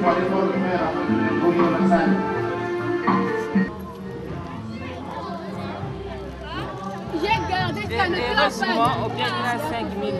pour aller voir le frère afin de nettoyer la salle. J'ai gardé ça, ne pleure pas. Au bien, il y a 5 000.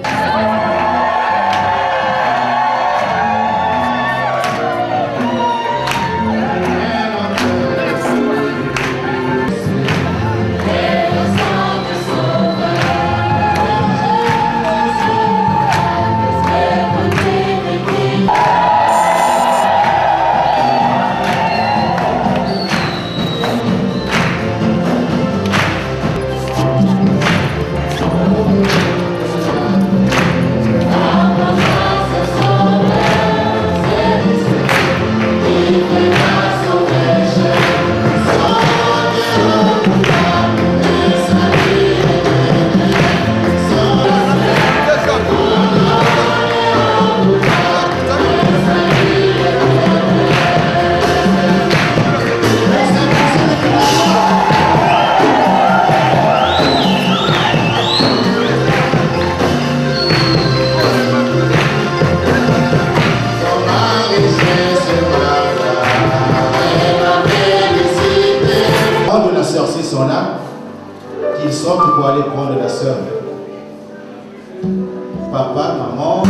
Sont là, qu'ils sortent pour aller prendre la sœur. Papa, maman.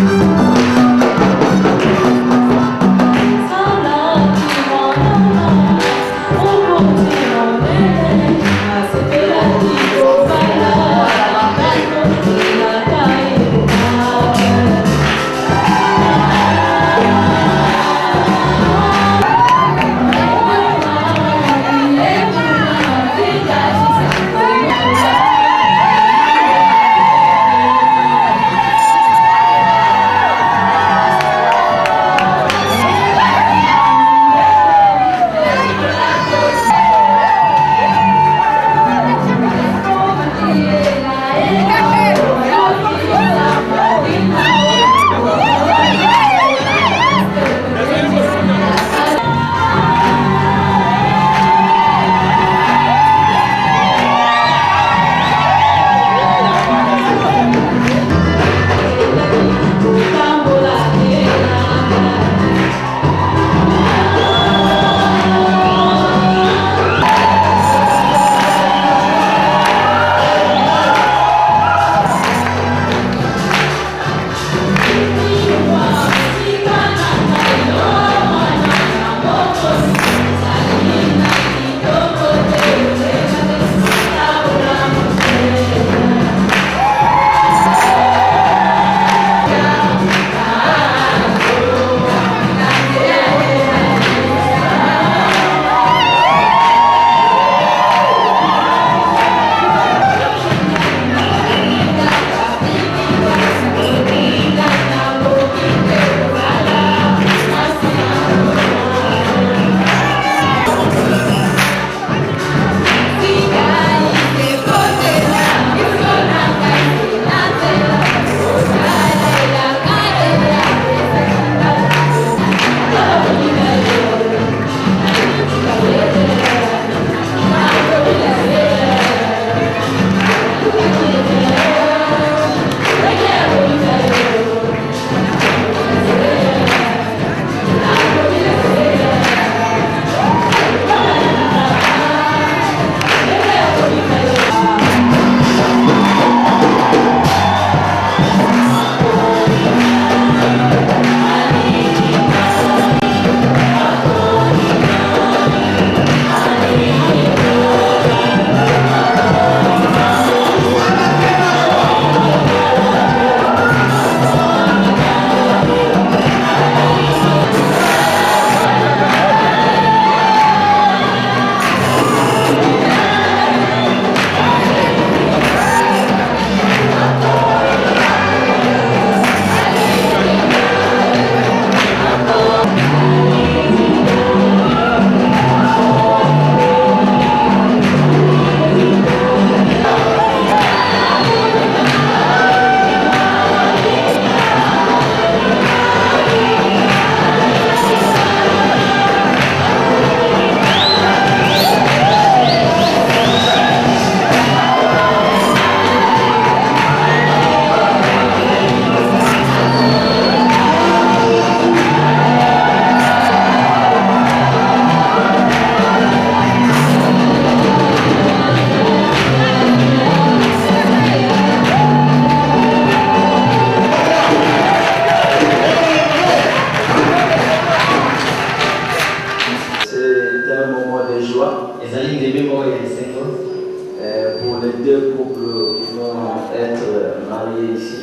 deux couples qui vont être mariés ici.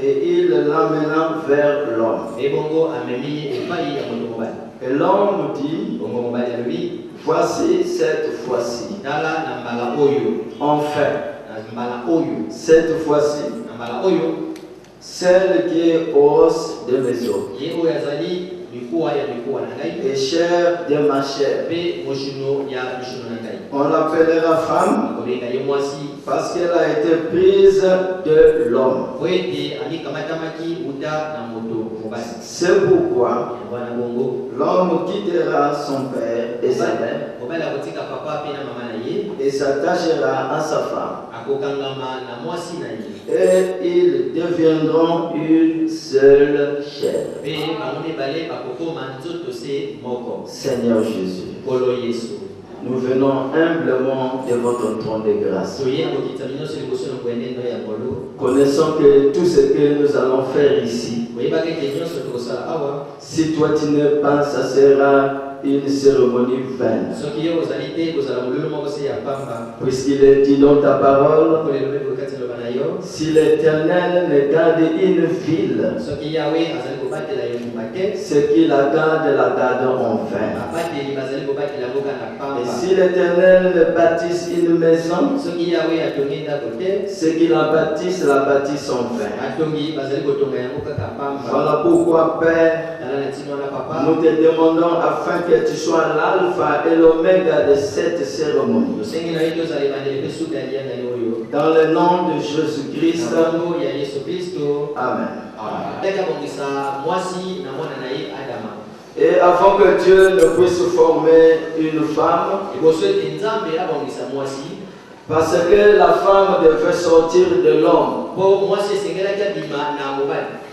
Et il l'amena vers l'homme. Et l'homme dit, voici cette fois-ci. Enfin, cette fois-ci, celle qui est os de mes os et chair de ma chair. On l'appellera femme parce qu'elle a été prise de l'homme. C'est pourquoi l'homme quittera son père et sa mère et s'attachera à sa femme. Et ils deviendront une seule chair. Seigneur Jésus, nous venons humblement de votre trône de grâce. Connaissons que tout ce que nous allons faire ici, si toi tu n'es pas, ça sera une cérémonie vaine. Puisqu'il est dit dans ta parole, si l'Éternel ne garde une ville, ceux qui la gardent en vain. Et si l'Éternel ne bâtisse une maison, ceux qui la bâtissent en vain. Voilà pourquoi, Père, nous te demandons afin que tu sois l'alpha et l'oméga de cette cérémonie. Dans le nom de Jésus-Christ. Amen. Et avant que Dieu ne puisse former une femme, parce que la femme devait sortir de l'homme.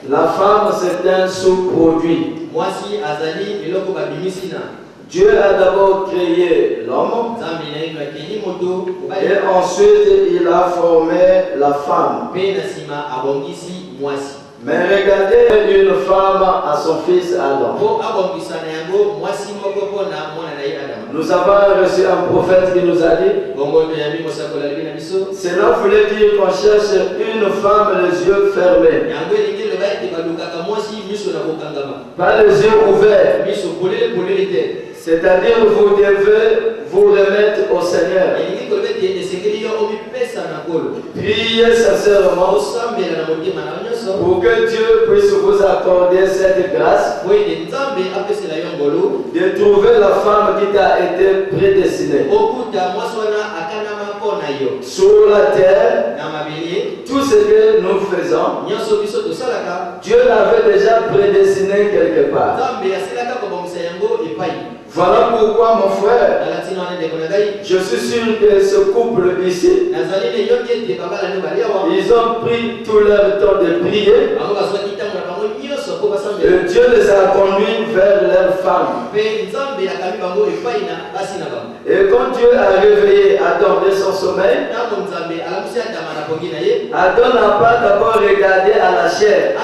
La femme, c'est un sous-produit. Dieu a d'abord créé l'homme et ensuite il a formé la femme. Mais regardez une femme à son fils Adam. Nous avons reçu un prophète qui nous a dit, cela voulait dire qu'on cherche une femme les yeux fermés, pas les yeux ouverts. C'est-à-dire vous devez vous remettre au Seigneur. Priez sincèrement pour que Dieu puisse vous accorder cette grâce de trouver la femme qui t'a été prédestinée. Sur la terre, tout ce que nous faisons, Dieu l'avait déjà prédestiné quelque part. Voilà pourquoi, mon frère, je suis sûr que ce couple ici, ils ont pris tout leur temps de prier et Dieu les a conduits vers leur femme. Et quand Dieu a réveillé Adam de son sommeil, Adam n'a pas d'abord regardé à la chair,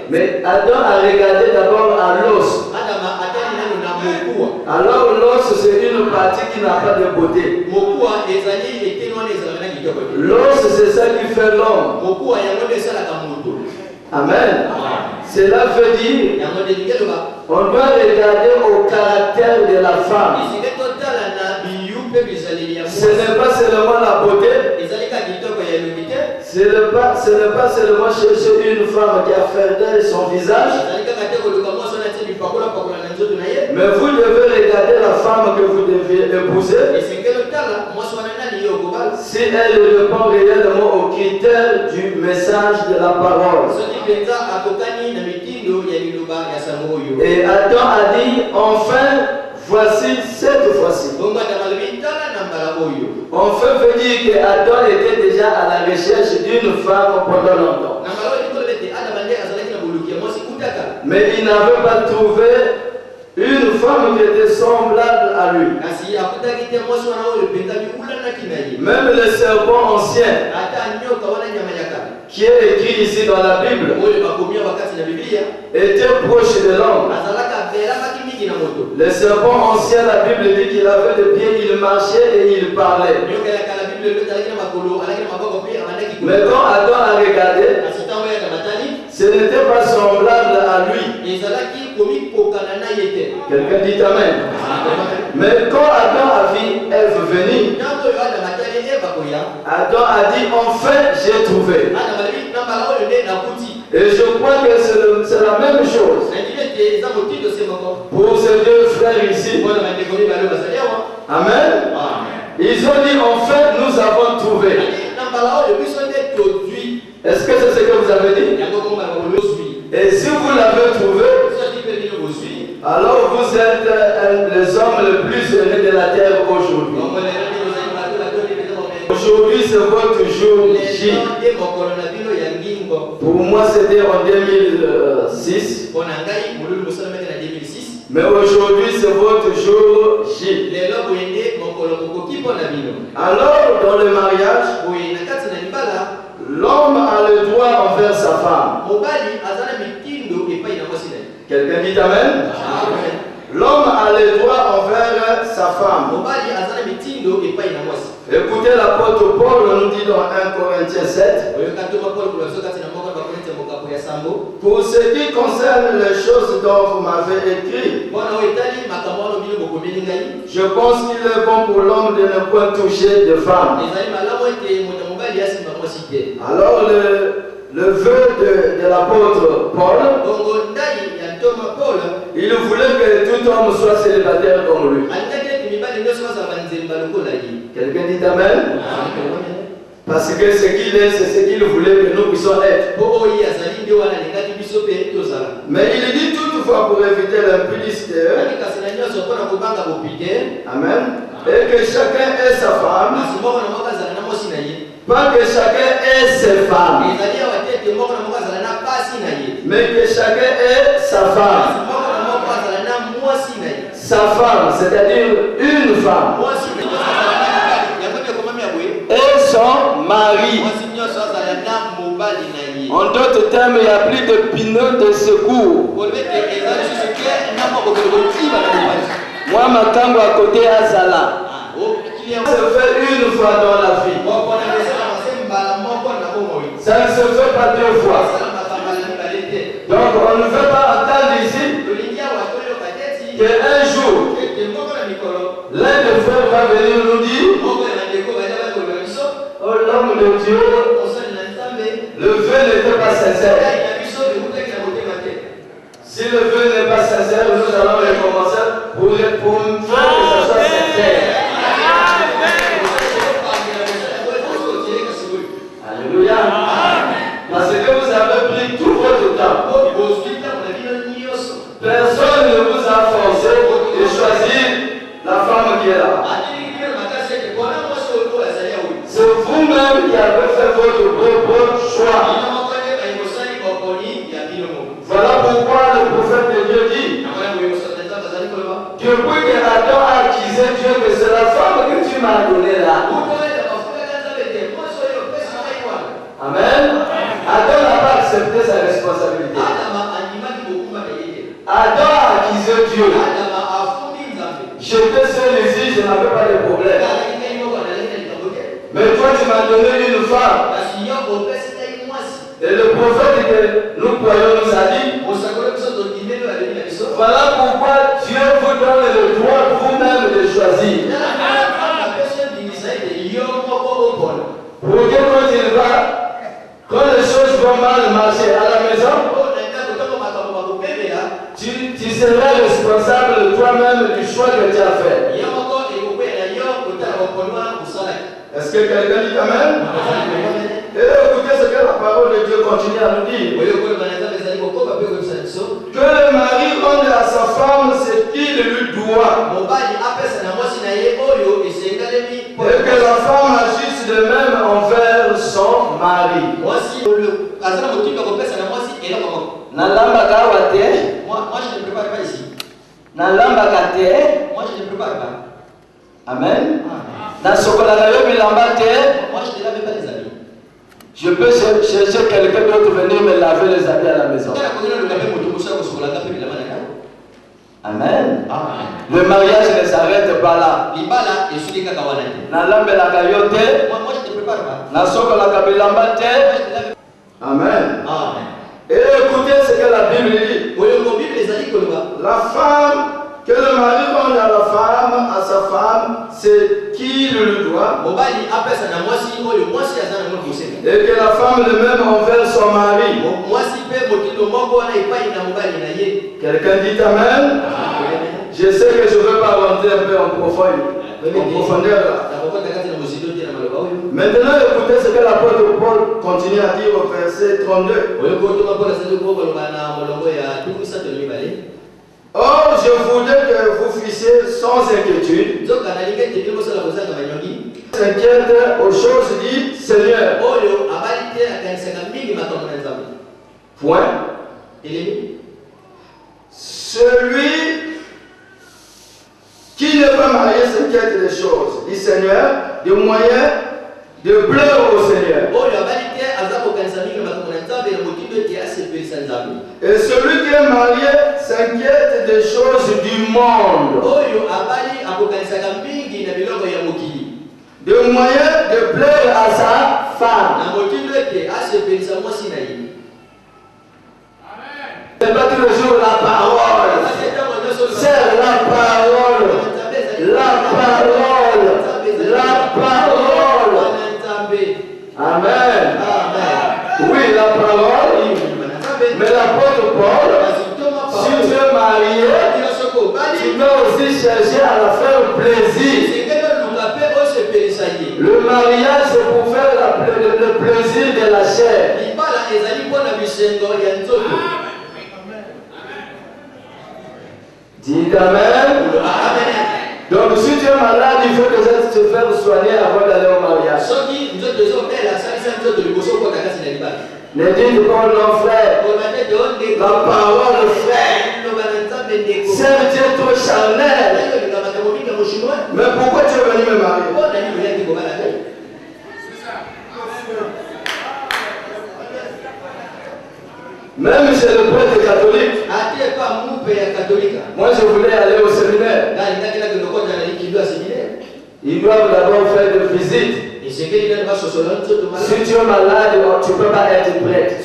mais Adam a regardé d'abord à l'os. Alors l'os, c'est une partie qui n'a pas de beauté. L'os, c'est ça qui fait l'homme. Amen. Cela veut dire on doit regarder au caractère de la femme. Ce n'est pas seulement la beauté. Ce n'est pas seulement chercher une femme qui a fermé son visage. Mais vous devez regarder la femme que vous devez épouser. Si elle répond réellement aux critères du message de la parole. Et Adam a dit, enfin, voici cette fois-ci. Enfin veut dire que Adam était déjà à la recherche d'une femme pendant longtemps. Mais il n'avait pas trouvé une femme qui était semblable à lui. Même le serpent ancien qui est écrit ici dans la Bible était proche de l'homme. Le serpent ancien, la Bible dit qu'il avait des pieds, il marchait et il parlait. Mais quand Adam a regardé, ce n'était pas semblable à lui. Quelqu'un dit Amen. Mais quand Adam a vu Ève venir, Adam a dit enfin j'ai trouvé. Et je crois que c'est la même chose pour ces deux frères ici. Amen. Ils ont dit enfin nous avons trouvé. Est-ce que c'est ce que vous avez dit? Et si vous l'avez trouvé, alors vous êtes les hommes les plus aimés de la terre aujourd'hui. Aujourd'hui c'est votre jour J. Pour moi c'était en 2006. Mais aujourd'hui c'est votre jour J. Alors dans le mariage, l'homme a le droit envers sa femme. Quelqu'un dit Amen? L'homme a le droit envers sa femme. Écoutez l'apôtre Paul nous dit dans 1 Corinthiens 7. Pour ce qui concerne les choses dont vous m'avez écrit, je pense qu'il est bon pour l'homme de ne point toucher de femme. Alors le vœu de l'apôtre Paul, il voulait que tout homme soit célibataire comme lui. Quelqu'un dit Amen? Parce que ce qu'il est, c'est ce qu'il voulait que nous puissions être. Mais il dit toutefois pour éviter l'impudicité. Amen. Et que chacun ait sa femme. Pas que chacun ait ses femmes. Mais que chacun ait sa femme. Sa femme, c'est-à-dire une femme. Et son mari. En d'autres termes, il n'y a plus de pinot de secours. Moi, ma tango à côté à Zala. Ça se fait une fois dans la vie. Ça ne se fait pas deux fois. Donc on ne veut pas attendre ici qu'un jour, l'un des frères va venir nous dire, oh l'homme de Dieu, le vœu n'était pas sincère. Si le vœu n'est pas sincère, nous allons recommencer pour faire que ça soit sincère. Alléluia. Parce que vous avez pris tout votre temps. Personne ne vous a forcé de choisir la femme qui est là. C'est vous-même qui avez fait votre propre choix. Voilà pourquoi le prophète de Dieu dit que depuis que Adam a accusé Dieu que c'est la femme que tu m'as donnée là. Amen. Adam n'a pas accepté sa responsabilité. Adam a accusé Dieu. J'étais seul ici, je n'avais pas de problème. Mais toi, tu m'as donné une femme. Et le prophète que nous croyons nous a dit, voilà pourquoi Dieu vous donne le droit vous-même de choisir. Pour que quand les choses vont mal marcher à la maison, tu seras responsable toi-même du choix que tu as fait. Est-ce que quelqu'un dit Amen? Et écoutez ce que la parole de Dieu continue à nous dire. Que le mari rende à sa femme ce qu'il lui doit. Et que la femme agisse de même envers son mari. Moi, je ne prépare pas ici. Moi, je ne prépare pas. Amen. Moi, je ne lave pas les habits. Je peux chercher quelqu'un d'autre venir me laver les habits à la maison. Amen. Amen. Le mariage ne s'arrête pas là. Libala et celui qui a kawanate. Nalambe la kayote. Moi je te prépare pas. Nasoko la kabilambate. Amen. Amen. Et écoutez ce que la Bible dit. La femme, que le mari rende à la femme, à sa femme, c'est qui le doit. Et que la femme le même envers son mari. Quelqu'un dit Amen. Je sais que je ne veux pas rentrer un peu en profondeur là. Maintenant, écoutez ce que l'apôtre Paul continue à dire au verset 32. Or, je voudrais que vous fissiez sans inquiétude, s'inquiète aux choses dites Seigneur. Point. Celui qui n'est pas marié s'inquiète des choses, dit Seigneur, des moyens de plaire au Seigneur. Et celui qui est marié s'inquiète des choses du monde. Des moyens de plaire à sa femme. C'est pas tous les jours la parole. C'est la parole. La parole. La parole. Amen. Oui, la parole. Mais l'apôtre Paul, si tu es marié, tu dois aussi chercher à la faire plaisir. Le mariage, c'est pour faire le plaisir de la chair. Dis Amen. Donc si tu es malade, il faut déjà te faire soigner avant d'aller au mariage. Ne dites pas non frère. La parole frère. C'est Dieu trop charnel. Mais pourquoi tu es venu me marier? Même chez le prêtre catholique. Moi je voulais aller au séminaire. Ils doivent d'abord faire des visites. Si tu es malade, tu ne peux pas être prêtre.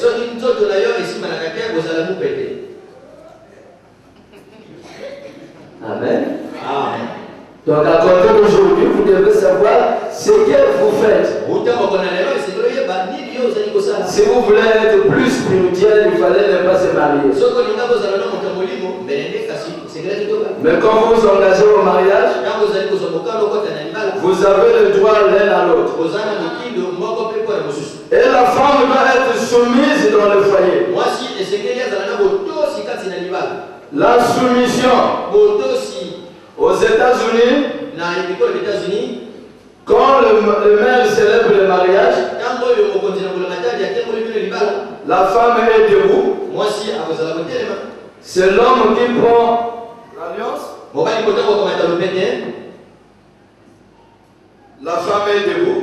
Amen. Amen. Donc à compter d'aujourd'hui, vous devez savoir ce que vous faites. Si vous voulez être plus spirituel, il fallait ne pas se marier. Mais quand vous vous engagez au mariage, vous avez le droit l'un à l'autre. Et la femme doit être soumise dans le foyer. La soumission. Aux États-Unis, quand le maire célèbre le mariage, la femme est debout. C'est l'homme qui prend l'alliance. La femme est debout.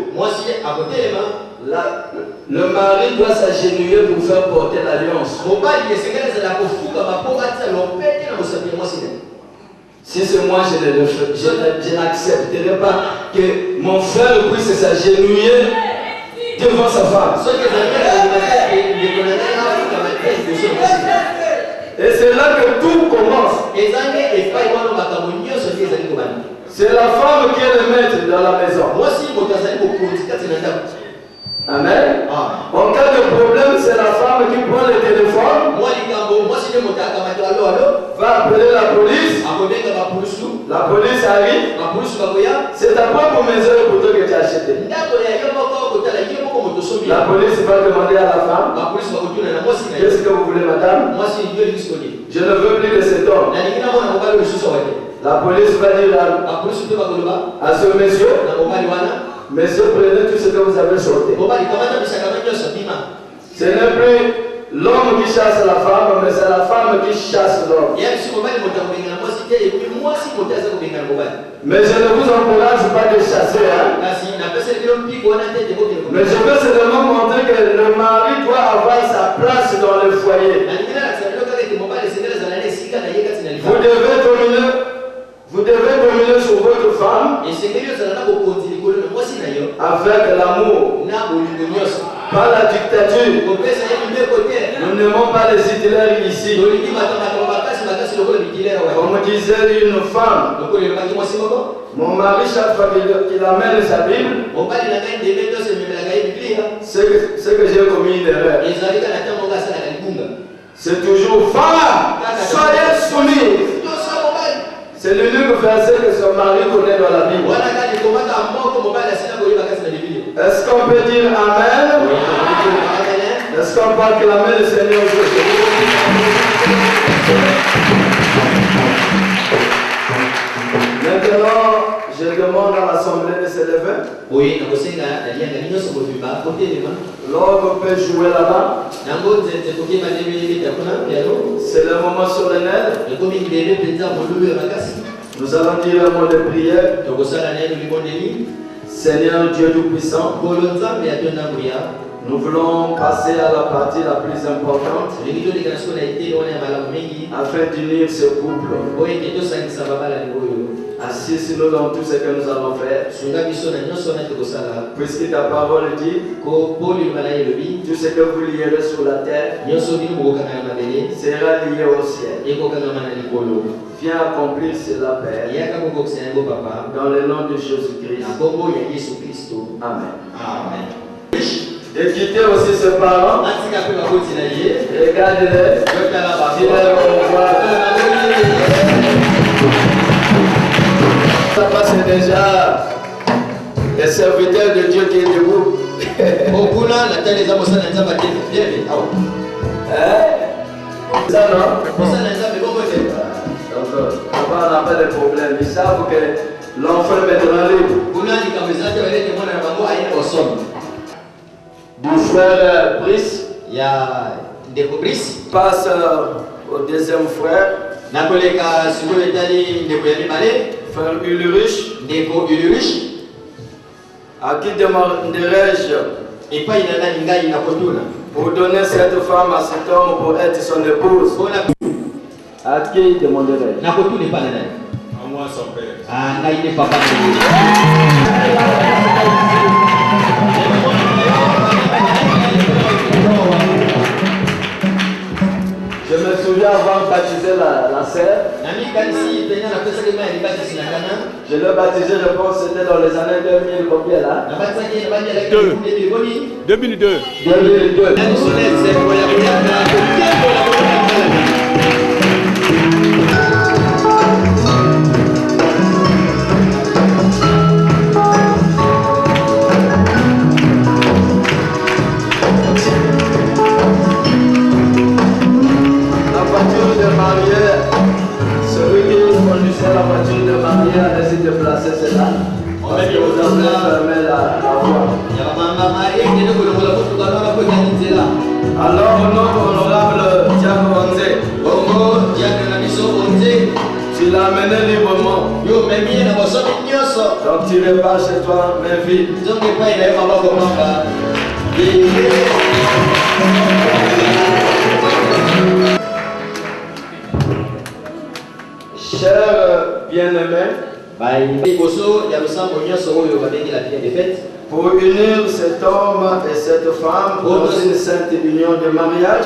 Le mari doit s'agenouiller pour faire porter l'alliance. Si c'est moi, je n'accepterai pas que mon frère puisse s'agenouiller devant sa femme. Et c'est là que tout commence. C'est la femme qui est le maître dans la maison. Amen. En cas de problème, c'est la femme qui prend le téléphone, va appeler la police. La police arrive. C'est ta propre maison et pour toi que tu as acheté. La police va demander à la femme, qu'est-ce que vous voulez, madame? Je ne veux plus de cet homme. La police va dire à ce monsieur, monsieur, prenez tout ce que vous avez sauté. Ce n'est plus l'homme qui chasse la femme, mais c'est la femme qui chasse l'homme. Mais je ne vous encourage pas de chasser. Hein? Mais je veux seulement montrer que le mari doit avoir sa place dans le foyer. Vous devez Vous devez dominer sur votre femme avec l'amour, pas la dictature. Nous n'aimons pas les Hitler ici. Comme disait une femme, mon mari, chaque fois qu'il amène sa Bible, c'est que j'ai commis une erreur. C'est toujours femme, soyez soumis. C'est l'unique verset que son mari connaît dans la Bible. Est-ce qu'on peut dire Amen? Est-ce qu'on peut acclamer le Seigneur Jésus? Maintenant, je demande à l'Assemblée de se lever. L'orgue peut jouer là-bas. C'est le moment solennel. Nous allons dire un mot de prière. Seigneur Dieu Tout-Puissant, nous voulons passer à la partie la plus importante afin d'unir ce couple. Assiste-nous dans tout ce que nous allons faire. Puisque ta parole dit, tout ce que vous lierez sur la terre sera lié au ciel. Viens accomplir cela, Père, dans le nom de Jésus-Christ. Amen. Amen. Et quittez aussi ses parents. Regardez-les. Ça, c'est déjà le serviteur de Dieu qui est debout. Ça, non? Donc, on n'a pas de problème. Ils savent que l'enfant est maintenant libre. Du frère Brice, il y a des Brice. Passe au deuxième frère. Frère Ulrich. À qui demanderai-je pour donner cette femme à cet homme pour être son épouse? À qui demanderai-je? À moi, son père. Je me souviens avoir baptisé la sœur. Je l'ai baptisé, je pense que c'était dans les années 2000, combien là? 2002. Celui qui conduisait la voiture de mariée a décidé de placer cela. Parce que vous avez fermé la voie. Alors, notre honorable Diacre Onze, tu l'as amené librement. Donc tu repars chez toi, mais vite. Chers bien-aimés, pour unir cet homme et cette femme dans une sainte union de mariage,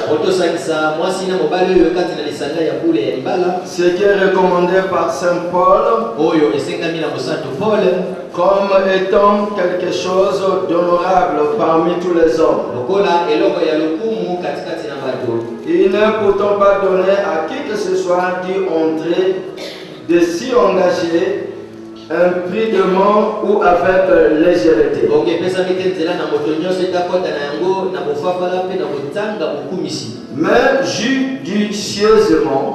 ce qui est recommandé par Saint Paul comme étant quelque chose d'honorable parmi tous les hommes. Il n'est pourtant pas donné à qui que ce soit d'y entrer, de s'y engager imprudemment ou avec légèreté. Mais judicieusement,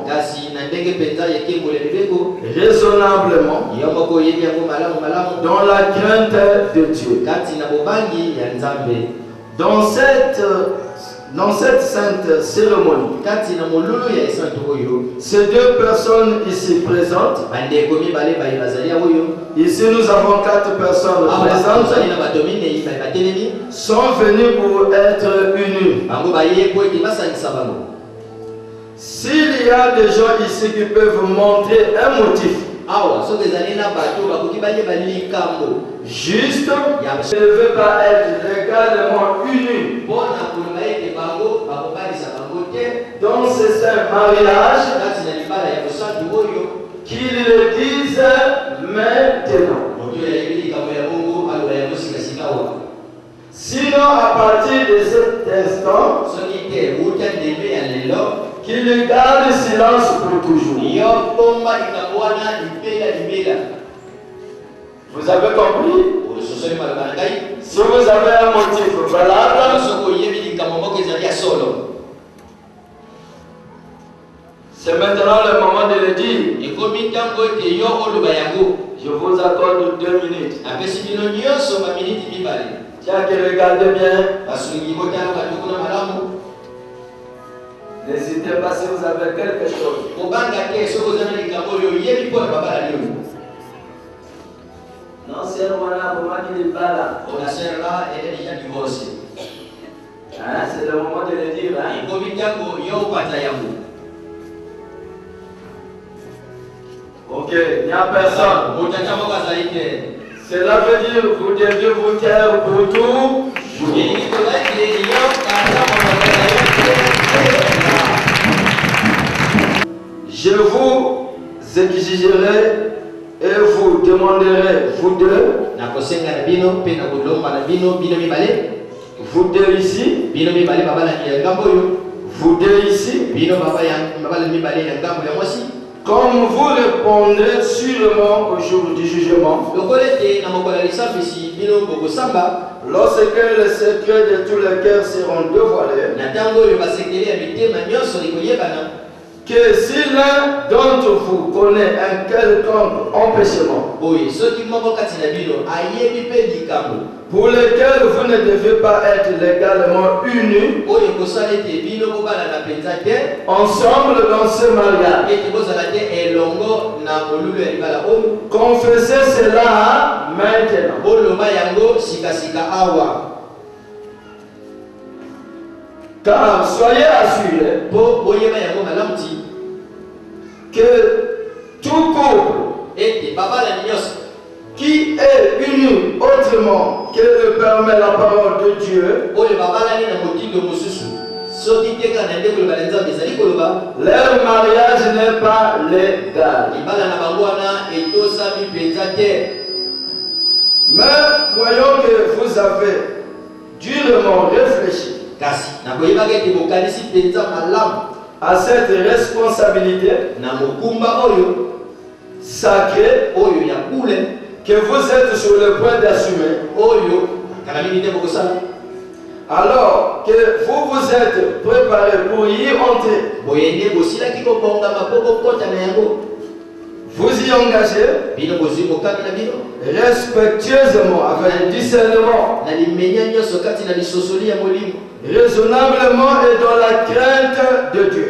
raisonnablement, dans la crainte de Dieu. Dans cette sainte cérémonie, ces deux personnes ici présentes, ici nous avons 4 personnes présentes, sont venues pour être unies. S'il y a des gens ici qui peuvent montrer un motif Juste, je ne veux pas être légalement uni. Dans ce saint mariage, qu'ils le disent maintenant. Sinon, à partir de cet instant, qu'ils gardent silence pour toujours. Vous avez compris? Si vous avez un motif valable, c'est maintenant le moment de le dire. Je vous accorde 2 minutes. Tiens, que regardez bien. N'hésitez pas si vous avez quelque chose. Non, c'est pour moi qui n'est pas là. Elle est déjà divorcée. Hein, c'est le moment de le dire. Hein? Ok, il n'y a personne. Cela veut dire que vous devez vous taire pour tout. Je vous exigerai et vous demanderai, vous deux, vous deux ici, vous deux ici, comme vous répondrez sûrement au jour du jugement, lorsque les secrets de tous les cœurs seront dévoilés, que si l'un d'entre vous connaît un quelconque empêchement pour lequel vous ne devez pas être légalement unis ensemble dans ce mariage, confessez cela maintenant. Car soyez assurés que tout couple qui est uni autrement que le permet la parole de Dieu, leur mariage n'est pas légal. Mais voyons que vous avez durement réfléchi à cette responsabilité sacrée que vous êtes sur le point d'assumer, alors que vous vous êtes préparé pour y entrer. Vous y engagez respectueusement, avec discernement, raisonnablement et dans la crainte de Dieu.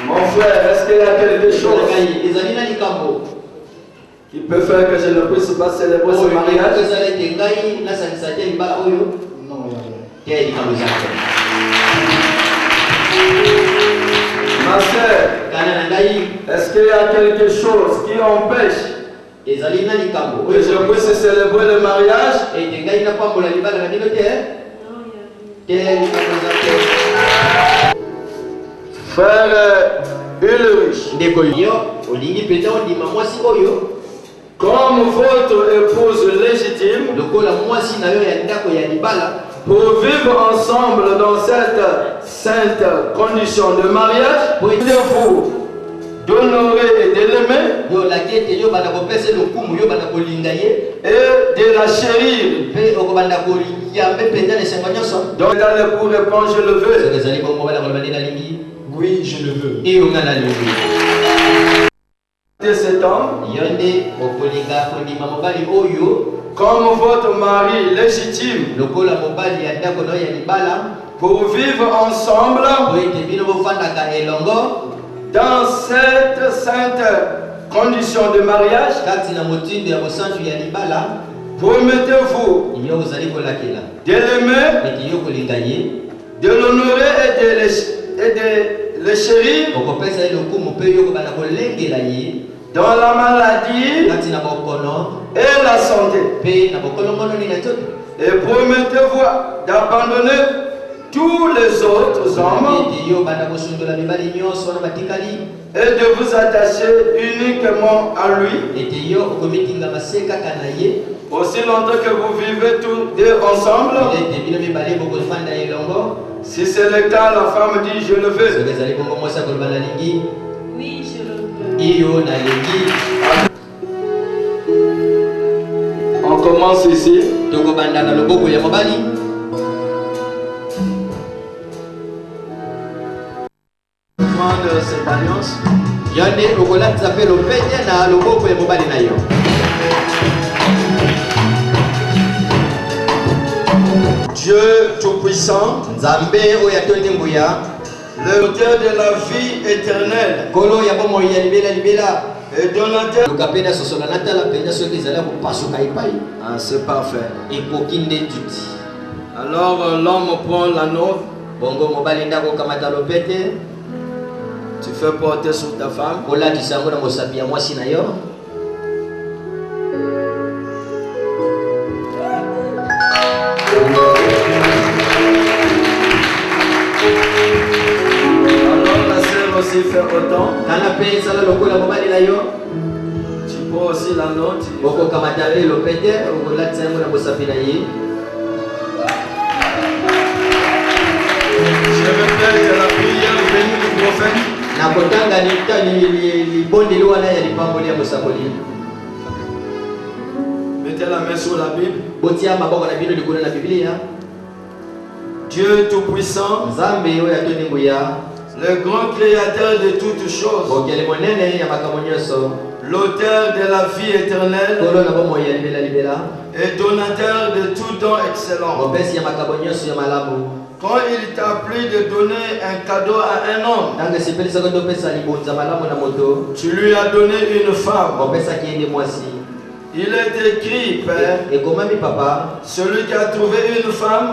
Mon frère, est-ce qu'il y a quelque chose qui peut faire que je ne puisse pas célébrer ce mariage? Non, il y a rien. Ma sœur, est-ce qu'il y a quelque chose qui empêche que je puisse célébrer le mariage? Frère Ulrich, comme votre épouse légitime, pour vivre ensemble dans cette sainte condition de mariage, pouvez-vous d'honorer et de l'aimer et de la chérir? Donc, pour répondre, je le veux. Oui, je le veux. De cet homme, comme votre mari légitime, pour vivre ensemble dans cette sainte condition de mariage, promettez-vous de l'aimer de l'honorer et de le chérir dans la maladie et la santé. Et promettez-vous d'abandonner tous les autres hommes et de vous attacher uniquement à lui, aussi longtemps que vous vivez tous deux ensemble. Si c'est le cas, la femme dit je le veux. Oui, je le veux. On commence ici. Prendre cette alliance. Dieu Tout-Puissant, l'auteur de la vie éternelle et donateur. Ah, c'est parfait. Alors l'homme prend l'anneau. Tu fais porter sur ta femme. Aussi faire autant. Tu prends aussi la note. Je vais faire la prière bénie du prophète. Mettez la main sur la Bible. Dieu Tout-Puissant, le grand créateur de toutes choses, l'auteur de la vie éternelle et donateur de tout don excellent. Quand il t'a plu de donner un cadeau à un homme, tu lui as donné une femme. Il est écrit, Père, celui qui a trouvé une femme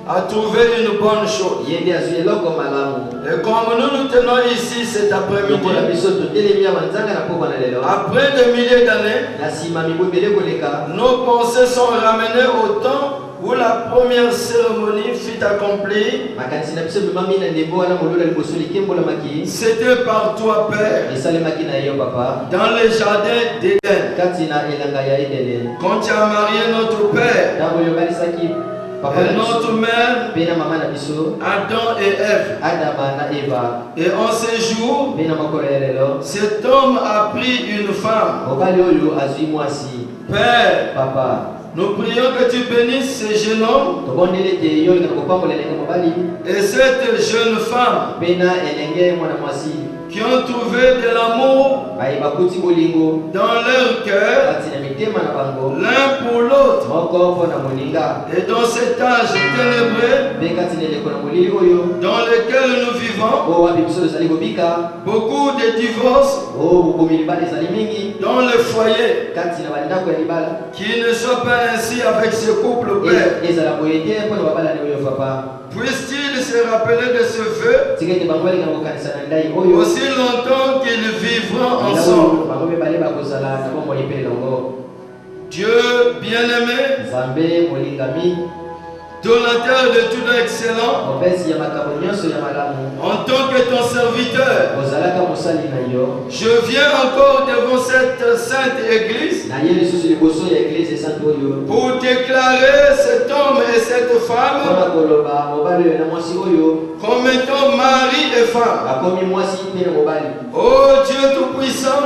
a trouvé une bonne chose. Et comme nous nous tenons ici cet après-midi, après des milliers d'années, nos pensées sont ramenées au temps où la première cérémonie fut accomplie. C'était par toi, Père, dans les jardins d'Éden, quand tu as marié notre Père et notre mère, Adam et Ève. Et en ces jours, cet homme a pris une femme. Père, nous prions que tu bénisses ce jeune homme et cette jeune femme qui ont trouvé de l'amour dans leur cœur, l'un pour l'autre. Et dans cet âge ténébreux dans lequel nous vivons, beaucoup de divorces dans le foyer, qui ne soient pas ainsi avec ce couple, Père. Puisse-t-il se rappeler de ce vœu aussi longtemps qu'ils vivront ensemble. Dieu bien-aimé, donateur de tout excellent, en tant que ton serviteur, je viens encore devant cette sainte église pour déclarer cet homme et cette femme comme étant mari et femme. Oh Dieu Tout-Puissant,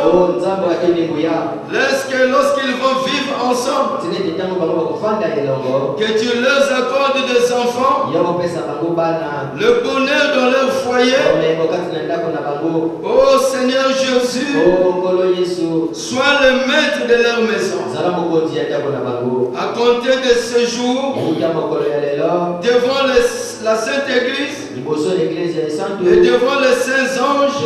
laisse que lorsqu'ils vont vivre ensemble, que tu leur accordes des enfants, le bonheur dans leur foyer. Oh Seigneur Jésus, sois le maître de leur maison. À compter de ce jour, devant la Sainte Église et devant les saints anges,